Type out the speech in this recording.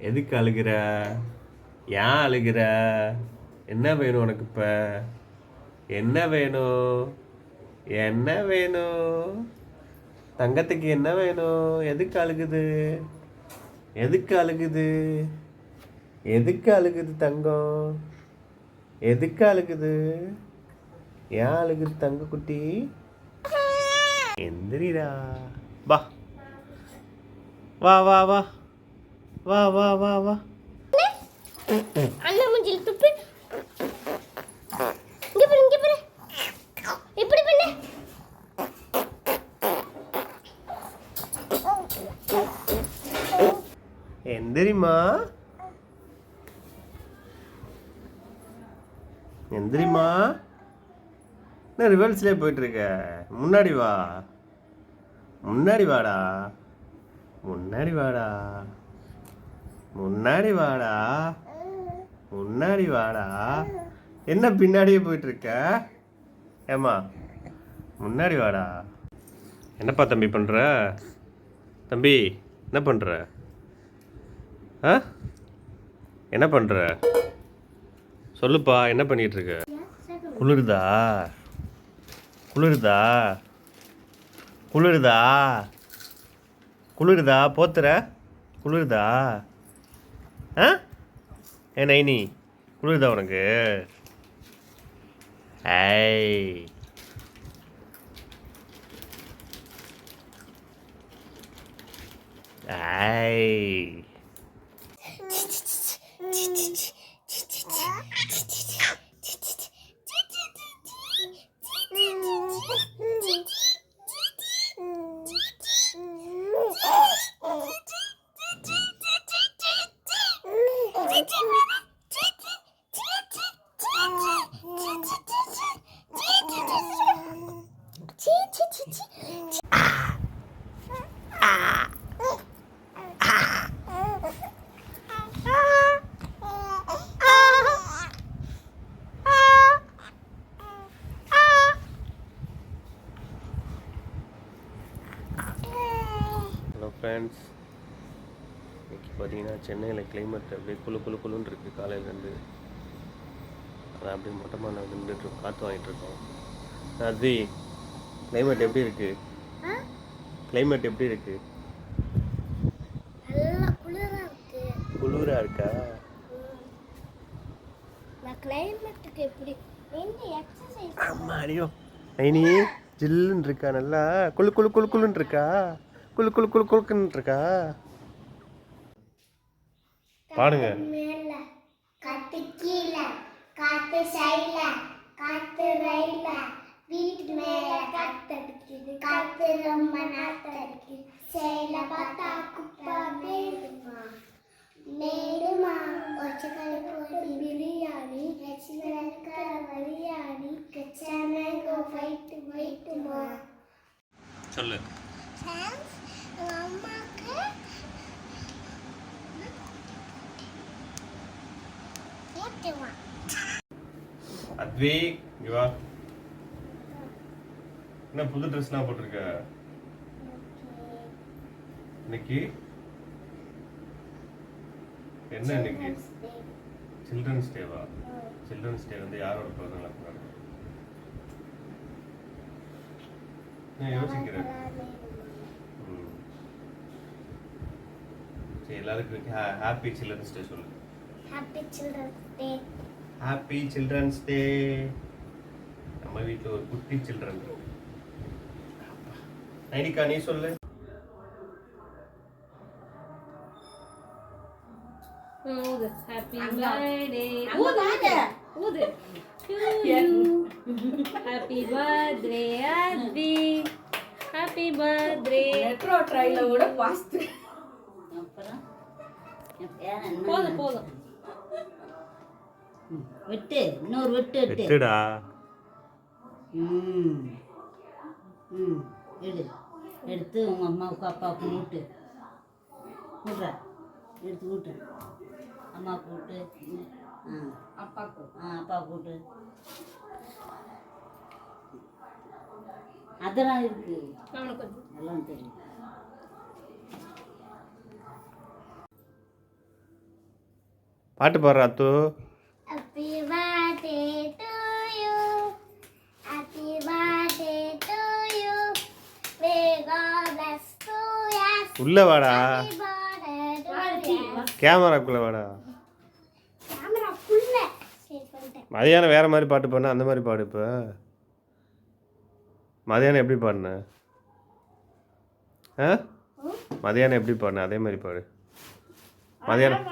எதுக்கு அழுகிற? ஏன் அழுகிற? என்ன வேணும் உனக்கு இப்போ? என்ன வேணும்? என்ன வேணும்? தங்கத்துக்கு என்ன வேணும்? எதுக்கு அழுகுது? எதுக்கு அழுகுது? எதுக்கு அழுகுது தங்கம்? எதுக்கு அழுகுது? ஏன் அழுகுது தங்க குட்டி? எந்திரிடா. வா வா வா வா வா வா வா வா. அண்ணா மூஞ்சில துப்பு. இங்க பாரு, இங்க பாரு. இப்படி பண்ணு. எந்திரிமா. எந்திரிமா. என்ன ரிவர்ஸ்லேயே போயிட்டுருக்க? முன்னாடி வா. முன்னாடி வாடா. முன்னாடி வாடா. முன்னாடி வாடா. முன்னாடி வாடா. என்ன பின்னாடியே போயிட்டுருக்க? ஏம்மா முன்னாடி வாடா. என்னப்பா தம்பி பண்ணுற? தம்பி என்ன பண்ணுற? ஆ என்ன பண்ணுற? சொல்லுப்பா, என்ன பண்ணிகிட்ருக்க? குளிருதா? குளிருதா? குளிருதா? குளிருதா? போத்துற? குளிருதா? ஆ ஏ நைனி, குளிருதா உனக்கு? ஐய் ஐய். ஹலோ ஃப்ரெண்ட்ஸ், இன்றைக்கி பார்த்தீங்கன்னா சென்னையில் கிளைமேட் அப்படியே குளுன்னு இருக்குது காலையிலேருந்து. அதை அப்படியே மொட்டை மாடில் நின்றுட்டு காற்று வாங்கிட்டுருக்கோம். அது கிளைமேட் எப்படி இருக்குது? கிளைமேட் எப்படி இருக்குது? குளிராக இருக்கா? கிளைமேட்டுக்கு எப்படி எக்ஸசைஸ்? ஆமாம், அடியோ நைனி ஜில்லுன்னு இருக்கா? நல்லா குளுன்னு இருக்கா? குளுக்குன்னு இருக்கா? பாடுங்க. மேல காத்து கீழ காத்து சைல காத்து ரயில வீட்டு மேல காத்தடிக்குது காத்து ரொம்ப நாத்தடிக்குது சேல பார்த்தா குப்பா மேடுமா ஒச்சக்கலை போட்டி பிரியாணி ரசிகர்களுக்க வரியாணி கச்சாமே கோ ஃபைட்டுமா சொல்லு. அம்மாக்கு அத்வி இங்க வா. என்ன புது ட்ரெஸ்லாம் போட்டிருக்க இன்னைக்கு? என்ன இன்னைக்கு சில்ட்ரன்ஸ் டேவா? சில்ட்ரன்ஸ் டே வந்து யாரோட பிறந்தநாள் கொண்டாடுறோம்? நான் யோசிக்கிறேன். சரி, எல்லாருக்கும் ஹாப்பி சில்ட்ரன்ஸ் டே சொல்லு. Happy children's day. Happy children's day. நம்ம வீட்டில் ஒரு குட்டி சில்ட்ரன் இருக்கு. நைனிகா நீ சொல்லு. ஊது. Happy birthday. ஊது. Happy birthday Advi. Happy birthday. Metro ட்ரைல கூட பாஸ்ட். அப்புறம் போதும் விட்டு இன்னொரு விட்டுடா. எடுத்து உங்க அம்மாவுக்கு அப்பாவுக்கு மூட்டு மூட்டுற எடுத்து மூட்டு அம்மாவுக்கு மூட்டு அப்பா கூட்டு அதெல்லாம் இருக்கு எல்லாம் தெரியும். பாட்டு பாடுற அத்து. Happy birthday to you. Happy birthday to you. May God bless you. Yes. உள்ள வாடா, Happy birthday to you. கேமராக்குள்ள வாடா. கேமரா குள்ள சேவ் பண்ணிட்டேன். மதியானம் வேற மாதிரி பாட்டு பாடினா அந்த மாதிரி பாடு. இப்போ மதியானம் எப்படி பாடின? மதியானம் எப்படி பாடின அதே மாதிரி பாடு. மதியானம்